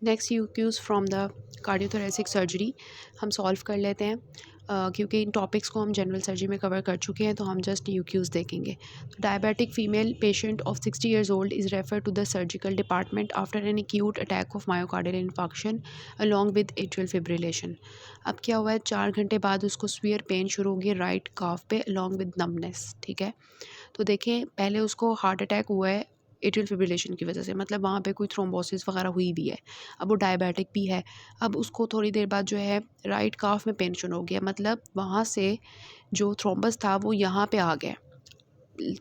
Next UQs from the cardiothoracic surgery हम solve कर लेते हैं, क्योंकि इन टॉपिक्स को हम जनरल सर्जरी में कवर कर चुके हैं, तो हम जस्ट यूक्यूज़ देखेंगे। तो diabetic female patient of 60 years old is refer to the surgical department after an acute attack of myocardial infarction along with atrial fibrillation. अब क्या हुआ है, 4 घंटे बाद उसको स्वीयर पेन शुरू होगी राइट काफ पे अलॉन्ग विद नमनेस। ठीक है, तो देखें पहले उसको हार्ट अटैक हुआ है एट्रियल फिब्रिलेशन की वजह से, मतलब वहाँ पे कोई थ्रोम्बोसिस वगैरह हुई भी है। अब वो डायबिटिक भी है। अब उसको थोड़ी देर बाद जो है राइट काफ में पेन शुरू हो गया, मतलब वहाँ से जो थ्रोम्बस था वो यहाँ पे आ गया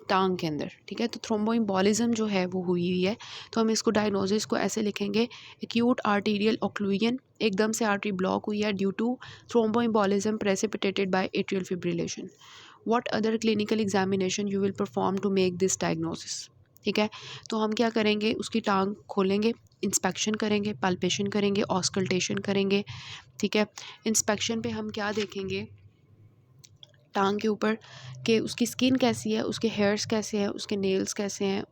टांग के अंदर। ठीक है, तो थ्रोम्बोइम्बोलिज्म जो है वो हुई हुई है। तो हम इसको डायग्नोसिस को ऐसे लिखेंगे, एक्यूट आर्टीरियल ऑक्लूजन, एकदम से आर्टरी ब्लॉक हुई है due to thromboembolism precipitated by atrial fibrillation. What other clinical examination you will perform to make this diagnosis. ठीक है, तो हम क्या करेंगे, उसकी टांग खोलेंगे, इंस्पेक्शन करेंगे, पाल्पेशन करेंगे, ऑस्कल्टेशन करेंगे। ठीक है, इंस्पेक्शन पे हम क्या देखेंगे टांग के ऊपर कि उसकी स्किन कैसी है, उसके हेयर्स कैसे हैं, उसके नेल्स कैसे हैं,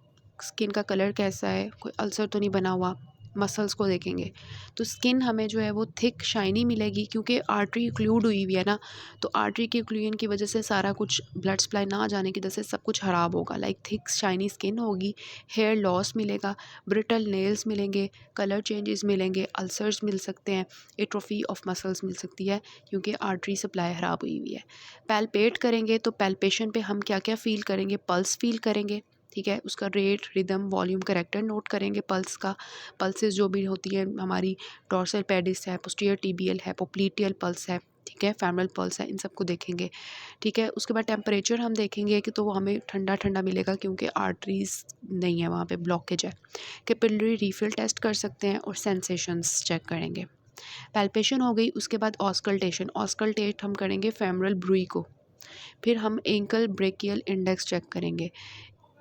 स्किन का कलर कैसा है, कोई अल्सर तो नहीं बना हुआ। मसल्स को देखेंगे तो स्किन हमें जो है वो थिक शाइनी मिलेगी, क्योंकि आर्टरी ओक्लूड हुई हुई है ना, तो आर्टरी के ओक्लूजन की वजह से सारा कुछ ब्लड सप्लाई ना जाने की वजह से सब कुछ ख़राब होगा। लाइक थिक शाइनी स्किन होगी, हेयर लॉस मिलेगा, ब्रिटल नेल्स मिलेंगे, कलर चेंजेस मिलेंगे, अल्सर्स मिल सकते हैं, एट्रोफी ऑफ मसल्स मिल सकती है, क्योंकि आर्टरी सप्लाई ख़राब हुई हुई है। पैल्पेट करेंगे तो पैल्पेशन पे हम क्या क्या फ़ील करेंगे, पल्स फ़ील करेंगे। ठीक है, उसका rate, rhythm, volume, character note करेंगे पल्स का। पल्सेस जो भी होती है हमारी, डोर्सल पेडिस है, पोस्टीरियर टीबियल है, पोप्लीटियल पल्स है, ठीक है, फेमरल पल्स है, इन सबको देखेंगे। ठीक है, उसके बाद टेम्परेचर हम देखेंगे कि तो वो हमें ठंडा ठंडा मिलेगा, क्योंकि आर्टरीज नहीं है वहाँ पे, ब्लॉकेज है। कैपिलरी रीफिल टेस्ट कर सकते हैं और सेंसेशंस चेक करेंगे। पैल्पेशन हो गई, उसके बाद ऑस्कल्टेशन। ऑस्कल्टेट हम करेंगे फेमरल ब्रूई को। फिर हम एंकल ब्रेकियल इंडेक्स चेक करेंगे।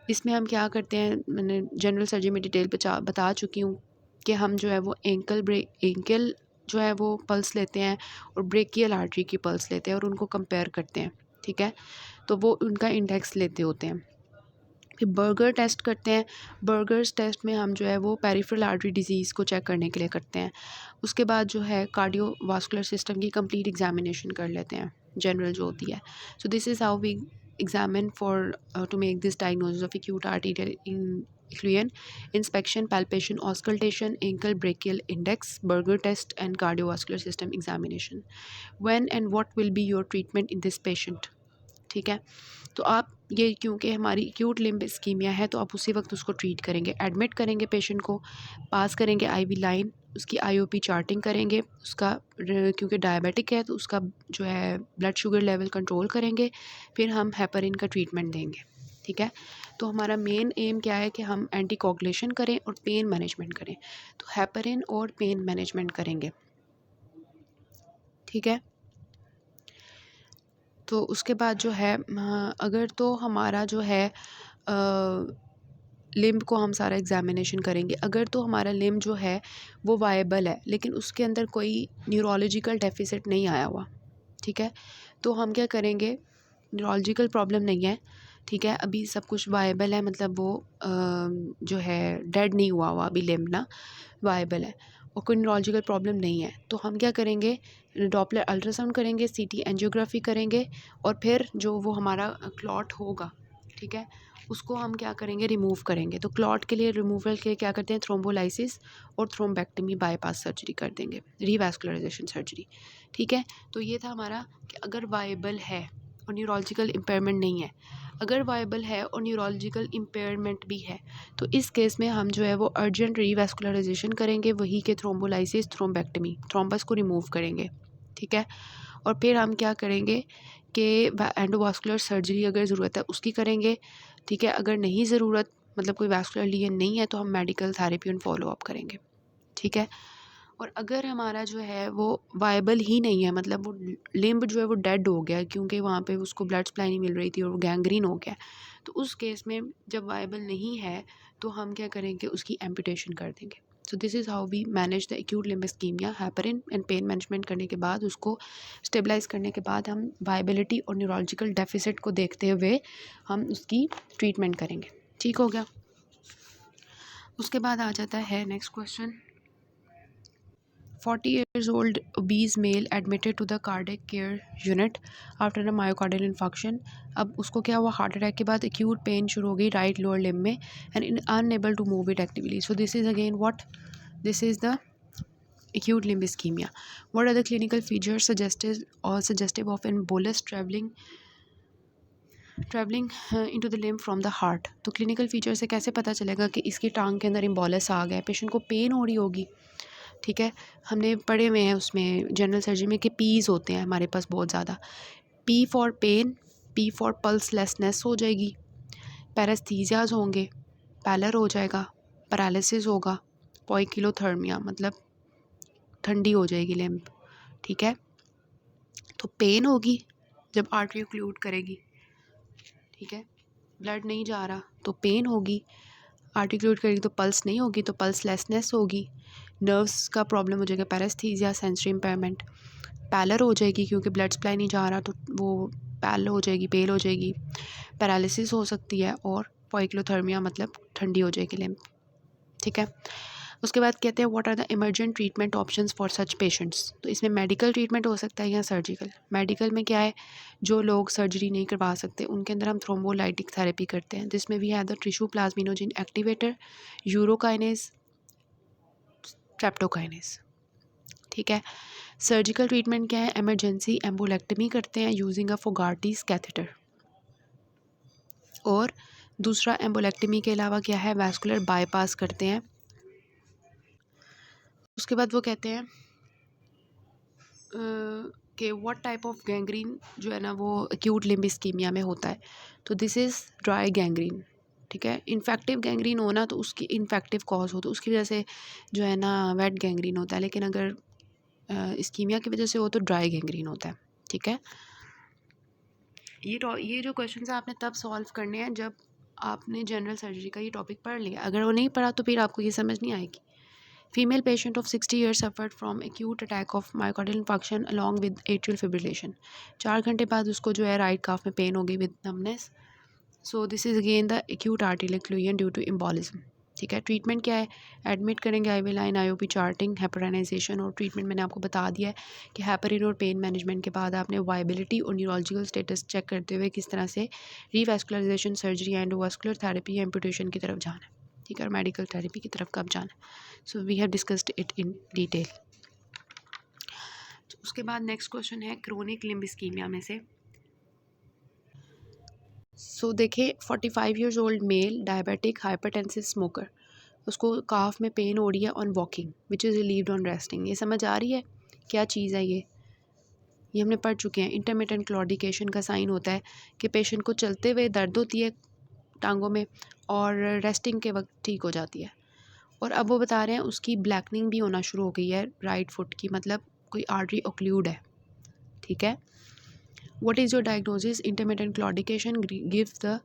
इसमें हम क्या करते हैं, मैंने जनरल सर्जरी में डिटेल बता चुकी हूँ कि हम जो है वो एंकल जो है वो पल्स लेते हैं और ब्रेकियल आर्टरी की पल्स लेते हैं और उनको कंपेयर करते हैं। ठीक है, तो वो उनका इंडेक्स लेते होते हैं। फिर बर्गर टेस्ट करते हैं। बर्गर्स टेस्ट में हम जो है वो पेरिफेरल आर्टरी डिजीज़ को चेक करने के लिए करते हैं। उसके बाद जो है कार्डियोवास्कुलर सिस्टम की कंप्लीट एग्जामिनेशन कर लेते हैं, जनरल जो होती है। So this is how we examine for to make this diagnosis of acute arterial occlusion: inspection, palpation, auscultation, ankle brachial index, Berger test, and cardiovascular system examination. When and what will be your treatment in this patient? ठीक है, तो आप ये, क्योंकि हमारी acute limb ischemia है, तो आप उसी वक्त उसको ट्रीट करेंगे। एडमिट करेंगे पेशेंट को, पास करेंगे आईवी लाइन, उसकी आईओपी चार्टिंग करेंगे, उसका क्योंकि डायबिटिक है तो उसका जो है ब्लड शुगर लेवल कंट्रोल करेंगे। फिर हम हेपरिन का ट्रीटमेंट देंगे। ठीक है, तो हमारा मेन एम क्या है कि हम एंटी कोगुलेशन करें और पेन मैनेजमेंट करें, तो हेपरिन और पेन मैनेजमेंट करेंगे। ठीक है, तो उसके बाद जो है अगर तो हमारा जो है लिम्ब को हम सारा एग्जामिनेशन करेंगे। अगर तो हमारा लिम्ब जो है वो वायबल है, लेकिन उसके अंदर कोई न्यूरोलॉजिकल डेफिसिट नहीं आया हुआ, ठीक है, तो हम क्या करेंगे, न्यूरोलॉजिकल प्रॉब्लम नहीं है, ठीक है, अभी सब कुछ वायबल है, मतलब वो जो है डेड नहीं हुआ हुआ अभी लिम्ब ना, वायबल है और कोई न्यूरोलॉजिकल प्रॉब्लम नहीं है, तो हम क्या करेंगे, डॉपलर अल्ट्रासाउंड करेंगे, सीटी एंजियोग्राफी करेंगे और फिर जो वो हमारा क्लॉट होगा, ठीक है, उसको हम क्या करेंगे, रिमूव करेंगे। तो क्लॉट के लिए, रिमूवल के लिए क्या करते हैं, थ्रोम्बोलाइसिस और थ्रोम्बेक्टमी, बाईपास सर्जरी कर देंगे, रीवैस्कुलराइजेशन सर्जरी। ठीक है, तो ये था हमारा कि अगर वायबल है और न्यूरोलॉजिकल इम्पेयरमेंट नहीं है। अगर वायबल है और न्यूरोलॉजिकल इम्पेयरमेंट भी है, तो इस केस में हम जो है वो अर्जेंट रीवैस्कुलराइजेशन करेंगे, वही के थ्रोम्बोलाइसिस, थ्रोम्बेक्टमी, थ्रोम्बस को रिमूव करेंगे। ठीक है, और फिर हम क्या करेंगे कि एंडोवास्कुलर सर्जरी अगर ज़रूरत है उसकी करेंगे। ठीक है, अगर नहीं ज़रूरत, मतलब कोई वैस्कुलर लीजन नहीं है, तो हम medical therapy and follow up करेंगे। ठीक है, और अगर हमारा जो है वो वायबल ही नहीं है, मतलब वो लिम्ब जो है वो डेड हो गया, क्योंकि वहाँ पे उसको ब्लड सप्लाई नहीं मिल रही थी और वो गैंग्रीन हो गया, तो उस केस में जब वायबल नहीं है तो हम क्या करेंगे, उसकी एम्पुटेशन कर देंगे। So this is how we manage the acute limb ischaemia. Heparin and pain management करने के बाद, उसको स्टेबलाइज करने के बाद, हम वायबिलिटी और न्यूरोलॉजिकल डेफिसिट को देखते हुए हम उसकी ट्रीटमेंट करेंगे। ठीक हो गया, उसके बाद आ जाता है next question. 40 years old obese male admitted to the cardiac care unit after a myocardial infarction. अब उसको क्या हुआ, हार्ट अटैक के बाद एक्यूट पेन शुरू हो गई राइट लोअर लिम्ब में and unable to move it actively. So this is again what, this is the acute limb ischemia. What are the clinical features suggestive of an bolus traveling into the limb from the heart? तो clinical features से कैसे पता चलेगा कि इसकी टांग के अंदर इम्बोलस आ गया है. पेशेंट को पेन हो रही होगी, ठीक है. हमने पढ़े हुए हैं उसमें जनरल सर्जरी में कि पीज होते हैं हमारे पास बहुत ज़्यादा. P for pain, P for pulselessness हो जाएगी, पैरेस्थीसियाज होंगे, पैलर हो जाएगा, पैरालिसिस होगा, पॉइकिलोथर्मिया मतलब ठंडी हो जाएगी लिम्ब, ठीक है. तो पेन होगी जब आर्टरी ओक्लूड करेगी, ठीक है. ब्लड नहीं जा रहा तो पेन होगी, आर्टरी ओक्लूड करेगी तो पल्स नहीं होगी तो पल्सलेसनेस होगी, नर्व्स का प्रॉब्लम हो जाएगा, पैरेस्थीसिया, सेंसरी इम्पेयरमेंट, पैलर हो जाएगी क्योंकि ब्लड सप्लाई नहीं जा रहा तो वो पैल हो जाएगी, पेल हो जाएगी, पैरालिसिस हो सकती है और पॉइकिलोथर्मिया मतलब ठंडी हो जाएगी लिम्ब, ठीक है. उसके बाद कहते हैं what are the emergent treatment options for such patients. तो इसमें मेडिकल ट्रीटमेंट हो सकता है या सर्जिकल. मेडिकल में क्या है, जो लोग सर्जरी नहीं करवा सकते उनके अंदर हम थ्रोम्बोलाइटिक थेरेपी करते हैं जिसमें we have the tissue plasminogen activator, urokinase, streptokinase, ठीक है. सर्जिकल ट्रीटमेंट क्या है, एमरजेंसी एम्बोलेक्टमी करते हैं यूजिंग अ फोगार्टीज कैथेटर. और दूसरा एम्बोलेक्टमी के अलावा क्या है, वैस्कुलर बाईपास करते हैं. उसके बाद वो कहते हैं कि व्हाट टाइप ऑफ गैंग्रीन जो है ना वो एक्यूट लिम्ब इस्कीमिया में होता है. तो दिस इज़ ड्राई गैंग्रीन, ठीक है. इन्फेक्टिव गैंग्रीन होना तो उसकी इन्फेक्टिव कॉज हो तो उसकी वजह से जो है ना वेट गैंग्रीन होता है, लेकिन अगर इस्कीमिया की वजह से हो तो ड्राई गैंग्रीन होता है, ठीक है. ये जो क्वेश्चन है आपने तब सॉल्व करने हैं जब आपने जनरल सर्जरी का ये टॉपिक पढ़ लिया. अगर वो नहीं पढ़ा तो फिर आपको ये समझ नहीं आएगी. Female patient of 60 years suffered from acute attack of myocardial infarction along with atrial fibrillation. 4 घंटे बाद उसको जो है राइट काफ में पेन हो गई with numbness. So this is again the acute arterial occlusion due to embolism, ठीक है. ट्रीटमेंट क्या है, एडमिट करेंगे, IV line, IOP charting, heparinisation. और ट्रीटमेंट मैंने आपको बता दिया है कि हेपरिन और पेन मैनेजमेंट के बाद आपने वायबिलिटी और न्यूरोलॉजिकल स्टेटस चेक करते हुए किस तरह से रीवैस्कुलराइजेशन, सर्जरी, एंडोवास्कुलर थेरेपी या एम्पुटेशन की तरफ जाना है, ठीक है, और मेडिकल थेरेपी की तरफ कब जाना है. So we have discussed it in detail. उसके बाद नेक्स्ट क्वेश्चन है क्रोनिक लिम्ब इस्कीमिया में से. सो देखिए 45 years old male diabetic hypertensive smoker, उसको काफ में पेन हो रही है on walking which is relieved on resting. ये समझ आ रही है क्या चीज़ है ये हमने पढ़ चुके हैं. इंटरमिटेंट क्लॉडिकेशन का साइन होता है कि पेशेंट को चलते हुए दर्द होती है टांगों में और रेस्टिंग के वक्त ठीक हो जाती है. और अब वो बता रहे हैं उसकी ब्लैकनिंग भी होना शुरू हो गई है राइट फुट की, मतलब कोई आर्टरी ओक्लूड है, ठीक है. What is your diagnosis, intermittent claudication give the.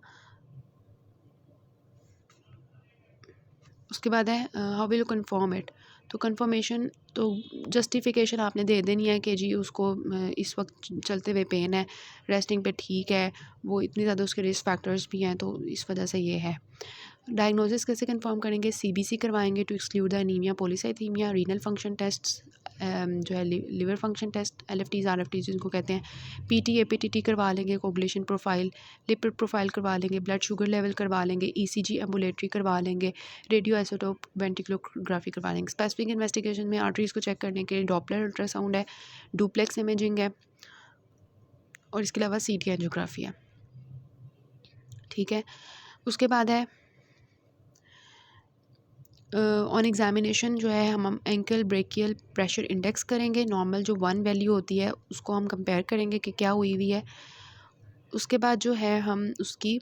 उसके बाद है how will you confirm it. तो कन्फर्मेशन तो जस्टिफिकेशन आपने दे देनी है कि जी उसको इस वक्त चलते हुए पेन है, रेस्टिंग पे ठीक है, वो इतनी ज़्यादा उसके रिस्क फैक्टर्स भी हैं तो इस वजह से ये है. डायग्नोसिस कैसे कंफर्म करेंगे, CBC करवाएंगे to exclude the anaemia, polycythaemia, renal function test जो है liver function test, LFTs RFTs जिनको कहते हैं, PT APTT करवा लेंगे, कोगुलेशन प्रोफाइल, लिपिड प्रोफाइल करवा लेंगे, ब्लड शुगर लेवल करवा लेंगे, ECG एम्बुलेटरी करवा लेंगे, रेडियो आइसोटोप वेंटिकुलोग्राफी करवा लेंगे. स्पेसिफिक इन्वेस्टिगेशन में आर्टरीज को चेक करने के लिए डॉपलर अल्ट्रासाउंड है, डुप्लेक्स इमेजिंग है और इसके अलावा CT एंजियोग्राफी है, ठीक है. उसके बाद है ऑन एग्जामिनेशन जो है हम एंकल ब्रेकियल प्रेशर इंडेक्स करेंगे. नॉर्मल जो 1 वैल्यू होती है उसको हम कंपेयर करेंगे कि क्या हुई हुई है. उसके बाद जो है हम उसकी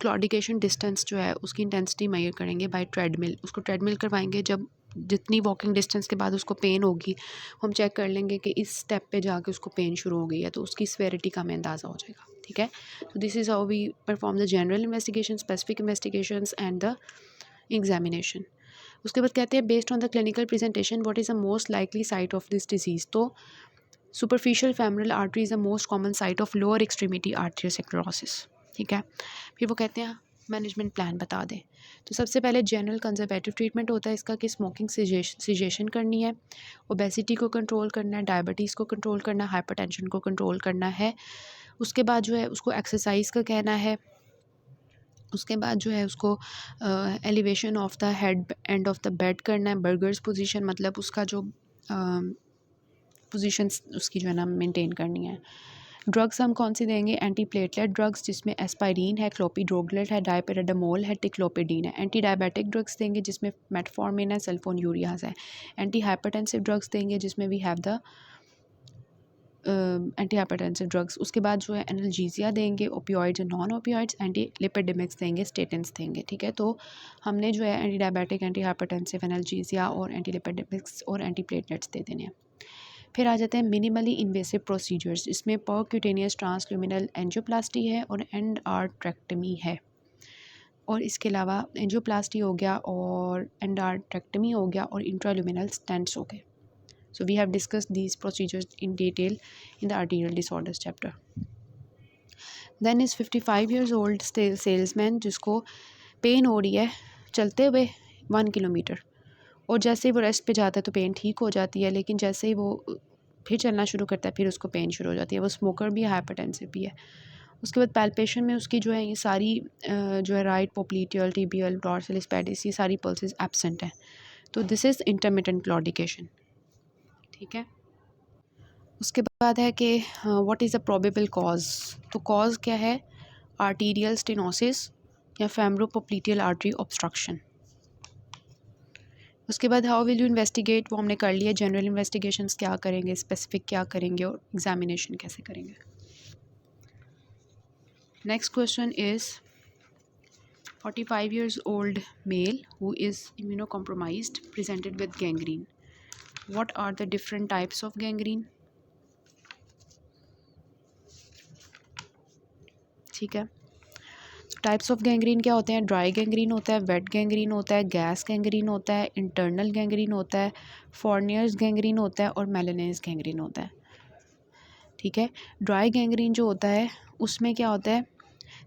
क्लॉडिकेशन डिस्टेंस जो है उसकी इंटेंसिटी मेजर करेंगे बाय ट्रेडमिल. उसको ट्रेडमिल करवाएंगे, जब जितनी वॉकिंग डिस्टेंस के बाद उसको पेन होगी हम चेक कर लेंगे कि इस स्टेप पे जाके उसको पेन शुरू हो गई है तो उसकी सीवेरिटी का हमें अंदाज़ा हो जाएगा, ठीक है. तो this is how we perform the general investigation, specific investigations and the examination. उसके बाद कहते हैं based on the clinical presentation what is the most likely site of this disease. तो superficial femoral artery is the most common site of lower extremity arterial sclerosis, ठीक है. फिर वो कहते हैं मैनेजमेंट प्लान बता दें। तो सबसे पहले जनरल कंजर्वेटिव ट्रीटमेंट होता है इसका कि स्मोकिंग सिजेशन करनी है, ओबेसिटी को कंट्रोल करना है, डायबिटीज़ को कंट्रोल करना है, हाइपरटेंशन को कंट्रोल करना है। उसके बाद जो है उसको एक्सरसाइज का कहना है। उसके बाद जो है उसको elevation of the head end of the bed करना है, बर्गर्स पोजीशन, मतलब उसका जो पोजीशन उसकी जो है ना मेंटेन करनी है। ड्रग्स हम कौन सी देंगे? एंटी प्लेटलेट ड्रग्स जिसमें एस्पाइरिन है, क्लोपिड्रोग्लेट है, डायपिराडामोल है, टिक्लोपिडीन है। एंटी डायबिटिक ड्रग्स देंगे जिसमें मेटफॉर्मिन है, सल्फोन्यूरियाज है। एंटी हाइपरटेंसिव ड्रग्स देंगे जिसमें we have the anti hypertensive drugs. उसके बाद जो है एनाल्जीसिया देंगे, ओपियोइड्स और नॉन ओपियोइड्स, एंटी लिपिडेमिक्स देंगे, स्टेटिन्स देंगे। ठीक है, तो हमने जो है एंटी डायबिटिक, एंटी हाइपरटेंसिव, एनाल्जीसिया और एंटी लिपिडेमिक्स और एंटी प्लेटलेट्स दे देने हैं। फिर आ जाते हैं मिनिमली इन्वेसिव प्रोसीजर्स। इसमें परक्यूटेनियस ट्रांसल्यूमिनल एंजियोप्लास्टी है और एंडार्ट्रेक्टमी है। और इसके अलावा एंजियोप्लास्टी हो गया और एंडार्ट्रेक्टमी हो गया और इंट्राल्यूमिनल स्टेंट्स हो गए। So we have discussed these procedures in detail in the arterial disorders chapter. Then is 55 years old salesman जिसको पेन हो रही है चलते हुए 1 किलोमीटर, और जैसे ही वो रेस्ट पे जाता है तो पेन ठीक हो जाती है, लेकिन जैसे ही वो फिर चलना शुरू करता है फिर उसको पेन शुरू हो जाती है। वो स्मोकर भी है, हाइपरटेंसिव भी है। उसके बाद पैल्पेशन में उसकी जो है ये सारी जो है राइट पोप्लीटियल, टिबियल, डॉर्सलिस पेडिस, ये सारी पल्सेस एब्सेंट हैं। तो दिस इज़ इंटरमिटेंट क्लॉडिकेशन। ठीक है, उसके बाद है कि what is the probable cause. तो कॉज क्या है? आर्टीरियल स्टेनोसिस या फेमरोपोप्लीटियल आर्टरी ऑब्स्ट्रक्शन। उसके बाद हाउ विल यू इन्वेस्टिगेट, वो हमने कर लिया। जनरल इन्वेस्टिगेशंस क्या करेंगे, स्पेसिफिक क्या करेंगे और एग्जामिनेशन कैसे करेंगे। Next question is 45 years old male who is immunocompromised presented with gangrene. What are the different types of gangrene? ठीक है, टाइप्स ऑफ गैंग्रीन क्या होते हैं? ड्राई गैंग्रीन होता है, वेट गैंग्रीन होता है, गैस गैंग्रीन होता है, इंटरनल गैंग्रीन होता है, फॉर्नियर्स गैंग्रीन होता है और मेलानेज गैंग्रीन होता है। ठीक है, ड्राई गैंग्रीन जो होता है उसमें क्या होता है,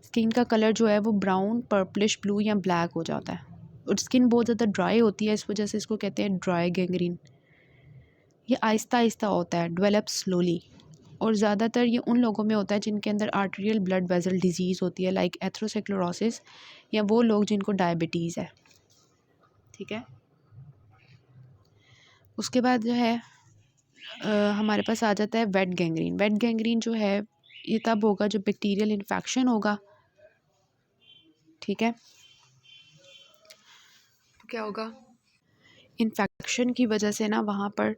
स्किन का कलर जो है वो ब्राउन, पर्पलिश, ब्लू या ब्लैक हो जाता है और स्किन बहुत ज़्यादा ड्राई होती है, इस वजह से इसको कहते हैं ड्राई गैंग्रीन। ये आहिस्ता आहिस्ता होता है, डेवलप स्लोली, और ज़्यादातर ये उन लोगों में होता है जिनके अंदर आर्टेरियल ब्लड वेसल डिजीज़ होती है, लाइक एथरोस्क्लेरोसिस, या वो लोग जिनको डायबिटीज़ है। ठीक है, उसके बाद जो है हमारे पास आ जाता है वेट गैंग्रीन। वेट गैंग्रीन जो है ये तब होगा जब बैक्टीरियल इन्फेक्शन होगा। ठीक है, तो क्या होगा, इन्फेक्शन की वजह से ना वहाँ पर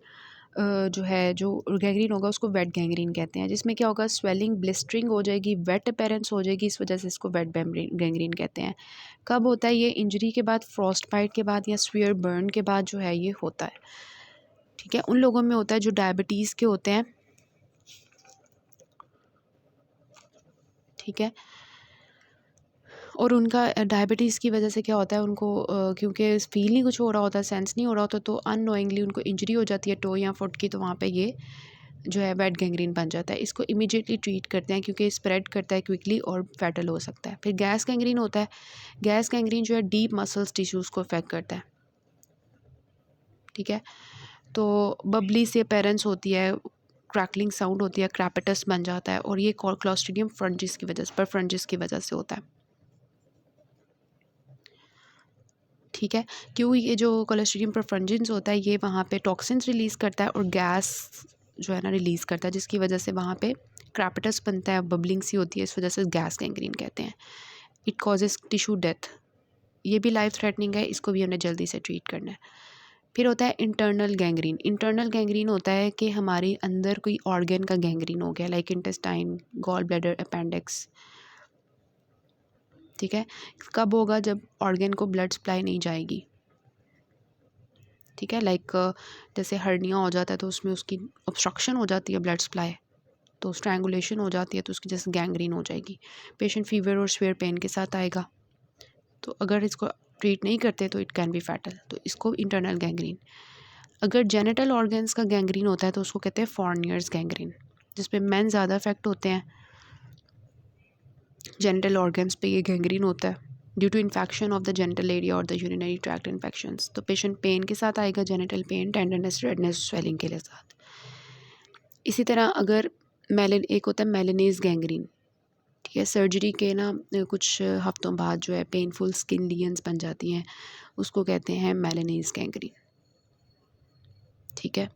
जो है जो गैंग्रीन होगा उसको वेट गैंग्रीन कहते हैं, जिसमें क्या होगा, स्वेलिंग, ब्लिस्टरिंग हो जाएगी, वेट अपेरेंस हो जाएगी, इस वजह से इसको वेट गैंग्रीन कहते हैं। कब होता है ये? इंजरी के बाद, फ्रॉस्ट बाइट के बाद या स्वीयर बर्न के बाद जो है ये होता है। ठीक है, उन लोगों में होता है जो डायबिटीज़ के होते हैं। ठीक है, और उनका डायबिटीज़ की वजह से क्या होता है, उनको क्योंकि फील नहीं कुछ हो रहा होता, सेंस नहीं हो रहा होता, तो अननोइंगली उनको इंजरी हो जाती है टो या फुट की, तो वहाँ पे ये जो है वेट गैंग्रीन बन जाता है। इसको इमीडिएटली ट्रीट करते हैं क्योंकि स्प्रेड करता है क्विकली और फैटल हो सकता है। फिर गैस गैंग्रीन होता है। गैस गैंग्रीन जो है डीप मसल्स टिश्यूज़ को अफेक्ट करता है। ठीक है, तो बबली से अपीयरेंस होती है, क्रैकलिंग साउंड होती है, क्रैपेटस बन जाता है, और ये क्लॉस्ट्रीडियम फ्रंजिस की वजह से, पर फ्रंजिस की वजह से होता है। ठीक है, क्यों? ये जो क्लॉस्ट्रीडियम परफ्रंजिन्स होता है ये वहाँ पे टॉक्सिन्स रिलीज़ करता है और गैस जो है ना रिलीज़ करता है, जिसकी वजह से वहाँ पे क्रैपेटस बनता है, बबलिंग सी होती है, इस वजह से गैस गैंग्रीन कहते हैं। इट कॉजेज़ टिश्यू डेथ, ये भी लाइफ थ्रेटनिंग है, इसको भी हमने जल्दी से ट्रीट करना है। फिर होता है इंटरनल गैंग्रीन। इंटरनल गैंग्रीन होता है कि हमारे अंदर कोई ऑर्गन का गैंग्रीन हो गया, like intestine, gall bladder, appendix. ठीक है, कब होगा? जब ऑर्गन को ब्लड सप्लाई नहीं जाएगी। ठीक है, लाइक जैसे हर्निया हो जाता है तो उसमें उसकी ऑब्स्ट्रक्शन हो जाती है ब्लड सप्लाई, तो स्ट्रैंगुलेशन हो जाती है, तो उसकी जैसे गैंग्रीन हो जाएगी। पेशेंट फीवर और स्वेयर पेन के साथ आएगा, तो अगर इसको ट्रीट नहीं करते तो इट कैन बी फैटल, तो इसको इंटरनल गैंग्रीन। अगर जेनिटल ऑर्गन्स का गैंग्रीन होता है तो उसको कहते हैं फॉर्नियर्स गैंग्रीन, जिसपे मेन ज़्यादा इफेक्ट होते हैं। जेनिटल ऑर्गन्स पे ये गैंग्रीन होता है। Due to infection of the genital area और द यूरिनरी ट्रैक्ट इन्फेक्शंस। तो पेशेंट पेन के साथ आएगा, genital pain, tenderness, redness, swelling के लिए साथ। इसी तरह अगर एक होता है मेलेनेस गैंग्रीन, ठीक है, सर्जरी के ना कुछ हफ्तों बाद जो है पेनफुल स्किन लीजन्स बन जाती हैं, उसको कहते हैं मेलेनेस गैंग्रीन, ठीक है।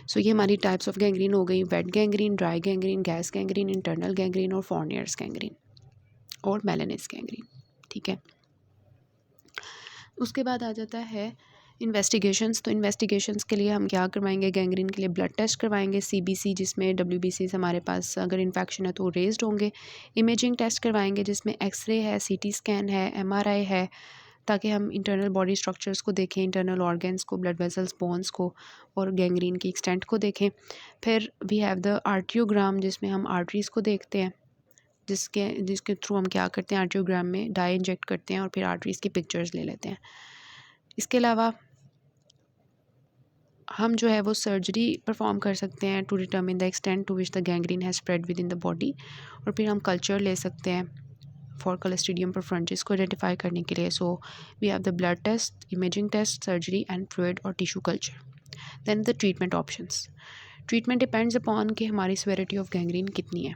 सो ये हमारी टाइप्स ऑफ गैंग्रीन हो गई, wait gangrene, dry gangrene, gas gangrene, internal gangrene और फोरनियर्स गैंग्रीन और मेलेनेस गैंग्रीन, ठीक है। उसके बाद आ जाता है इन्वेस्टिगेशंस। तो इन्वेस्टिगेशंस के लिए हम क्या करवाएंगे, गैंग्रीन के लिए ब्लड टेस्ट करवाएंगे, सीबीसी जिसमें WBC हमारे पास अगर इन्फेक्शन है तो वो रेज्ड होंगे। इमेजिंग टेस्ट करवाएंगे जिसमें एक्सरे है, CT स्कैन है, MRI है, ताकि हम इंटरनल बॉडी स्ट्रक्चर्स को देखें, इंटरनल ऑर्गन्स को, ब्लड वेसल्स, बोन्स को और गैंग्रीन की एक्सटेंट को देखें। फिर वी हैव द आर्टियोग्राम जिसमें हम आर्टरीज़ को देखते हैं, जिसके थ्रू हम क्या करते हैं, आर्टियोग्राम में डाई इंजेक्ट करते हैं और फिर आर्टरीज़ की पिक्चर्स ले लेते हैं। इसके अलावा हम जो है वो सर्जरी परफॉर्म कर सकते हैं to determine the extent to which the gangrene has spread within the body, और फिर हम कल्चर ले सकते हैं फॉर क्लोस्ट्रीडियम परफ्रंटिस को आइडेंटिफाई करने के लिए। So we have the blood test, imaging test, surgery and fluid और tissue culture. Then the treatment options. Treatment depends upon कि हमारी सेवेरिटी ऑफ गैंग्रीन कितनी है।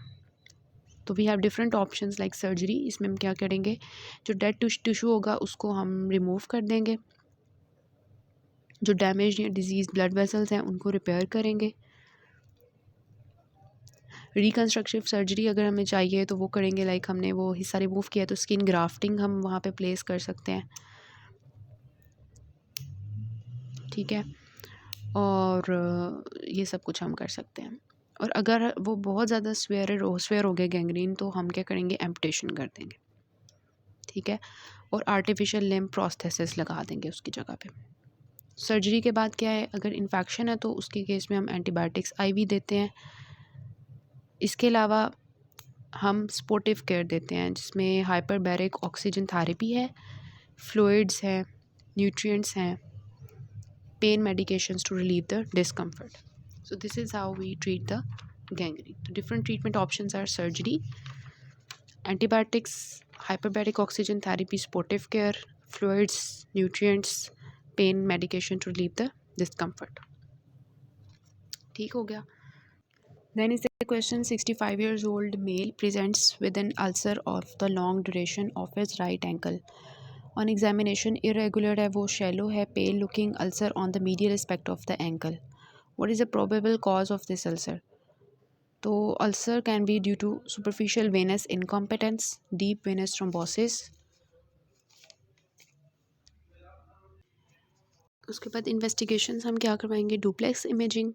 तो we have different options like surgery, इसमें हम क्या करेंगे, जो डेड टिश्यू होगा उसको हम रिमूव कर देंगे, जो डैमेज या डिजीज़ ब्लड वेसल्स हैं उनको रिपेयर करेंगे। रिकन्स्ट्रक्टिव सर्जरी अगर हमें चाहिए तो वो करेंगे, लाइक हमने वो हिस्सा रिमूव किया तो स्किन ग्राफ्टिंग हम वहाँ पे प्लेस कर सकते हैं, ठीक है, और ये सब कुछ हम कर सकते हैं। और अगर वो बहुत ज़्यादा स्वेयर हो गया गैंग्रीन तो हम क्या करेंगे, एम्पुटेशन कर देंगे, ठीक है, और आर्टिफिशियल लिम्ब प्रोस्थेसिस लगा देंगे उसकी जगह पे। सर्जरी के बाद क्या है, अगर इन्फेक्शन है तो उसके केस में हम एंटीबायोटिक्स IV देते हैं। इसके अलावा हम सपोर्टिव केयर देते हैं जिसमें हाइपरबैरिक ऑक्सीजन थेरेपी है, फ्लूइड्स हैं, न्यूट्रिएंट्स हैं, pain medications to relieve the discomfort. So this is how we treat the gangrene. तो different treatment options are surgery, antibiotics, hyperbaric oxygen therapy, supportive care, fluids, nutrients, pain medication to relieve the discomfort. ठीक हो गया। Then is the question, 65 years old male presents with an ulcer of the long duration of his right ankle. On examination irregular है, वो shallow है, pale looking ulcer on the medial aspect of the ankle. What is the probable cause of this ulcer? तो ulcer can be due to superficial venous incompetence, deep venous thrombosis. उसके बाद investigations हम क्या करवाएंगे, duplex imaging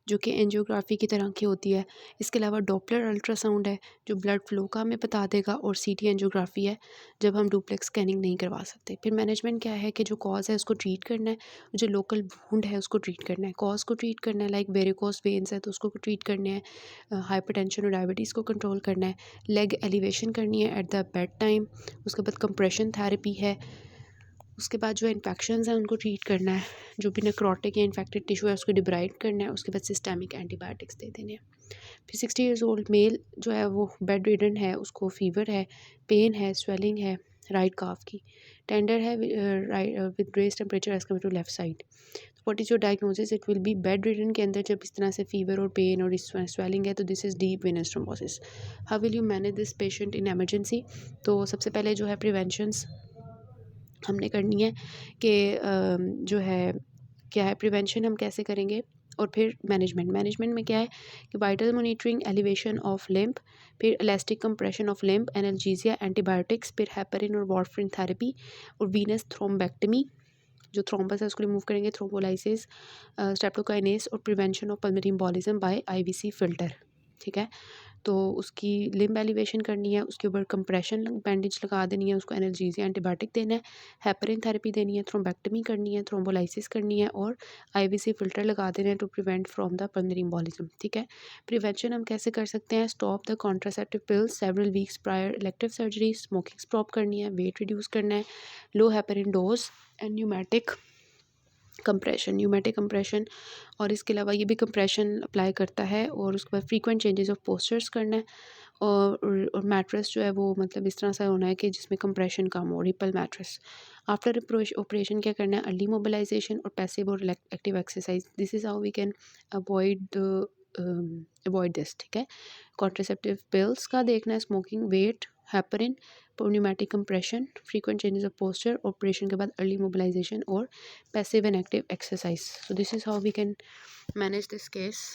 जो कि angiography की तरह की होती है। इसके अलावा डॉपलर अल्ट्रासाउंड है जो ब्लड फ्लो का हमें बता देगा, और CT एंजियोग्राफी है जब हम डुप्लेक्स स्कैनिंग नहीं करवा सकते। फिर मैनेजमेंट क्या है कि जो कॉज है उसको ट्रीट करना है, जो लोकल वुंड है उसको ट्रीट करना है, कॉज को ट्रीट करना है, लाइक वेरिकोस वेन्स है तो उसको ट्रीट करने हैं, हाइपरटेंशन और डायबिटीज़ को कंट्रोल करना है, लेग एलिवेशन करनी है एट द बेड टाइम, उसके बाद कंप्रेशन थेरेपी है, उसके बाद जो इन्फेक्शंस हैं उनको ट्रीट करना है, जो भी नेक्रोटिक या इन्फेक्टेड टिश्यू है उसको डिब्राइड करना है, उसके बाद सिस्टेमिक एंटीबायोटिक्स दे देने हैं। फिर 60 ईयर्स ओल्ड मेल जो है वो बेड रिडन है, उसको फीवर है, पेन है, स्वेलिंग है राइट काफ की, टेंडर है with raised temperature as compared to left side. What is your diagnosis? It will be bedridden के अंदर जब इस तरह से फीवर और पेन और स्वेलिंग है तो this is deep venous thrombosis. How will you manage this patient in emergency? तो सबसे पहले जो है प्रिवेंशंस हमने करनी है कि जो है क्या है प्रिवेंशन हम कैसे करेंगे, और फिर मैनेजमेंट में क्या है कि vital monitoring, elevation of limb, फिर elastic compression of limb, analgesia, antibiotics, फिर हेपरिन और वारफरिन थेरेपी, और वीनस थ्रोम्बेक्टमी जो थ्रोम्बस है उसको रिमूव करेंगे, थ्रोम्बोलाइसिस, स्ट्रेप्टोकाइनेस, और prevention of pulmonary embolism by IVC filter, ठीक है। तो उसकी लिम्ब एलिवेशन करनी है, उसके ऊपर कंप्रेशन बैंडेज लगा देनी है, उसको एनाल्जेसिया एंटीबायोटिक देना है, हेपरिन थेरेपी देनी है, थ्रोम्बेक्टमी करनी है, थ्रोम्बोलाइसिस करनी है, और IVC फिल्टर लगा देना है to prevent from the pulmonary embolism, ठीक है। प्रिवेंशन हम कैसे कर सकते हैं? Stop the contraceptive pills several weeks prior elective surgery, smoking stop करनी है, वेट रिड्यूस करना है, low heparin dose and pneumatic compression, pneumatic compression, और इसके अलावा ये भी कंप्रेशन अप्लाई करता है। और उसके बाद फ्रीक्वेंट चेंजेस ऑफ पोस्चर्स करना है, और मैट्रेस जो है वो मतलब इस तरह से होना है कि जिसमें कंप्रेशन कम हो, रिपल मैट्रेस। आफ्टर ऑपरेशन क्या करना है, अर्ली मोबिलाइजेशन और पैसिव और active exercise, this is how we can avoid avoid this, ठीक है। कॉन्ट्रासेप्टिव पिल्स का देखना है, smoking, weight, heparin, pneumatic compression, frequent changes of posture, operation के बाद अर्ली मोबिलाइजेशन और passive and active exercise. So this is how we can manage this case.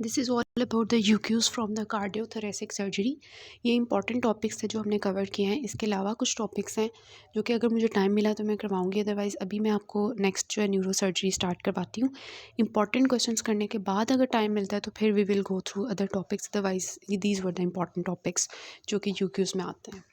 This is all about the UQs from the cardiothoracic surgery. ये important topics थे जो हमने cover किए हैं। इसके अलावा कुछ टॉपिक्स हैं जो कि अगर मुझे टाइम मिला तो मैं करवाऊंगी, अदरवाइज़ अभी मैं आपको नेक्स्ट जो है न्यूरो सर्जरी स्टार्ट करवाती हूँ। इंपॉर्टेंट क्वेश्चंस करने के बाद अगर टाइम मिलता है तो फिर we will go through other topics, otherwise these were the important topics जो कि यूक्यूज़ में आते हैं।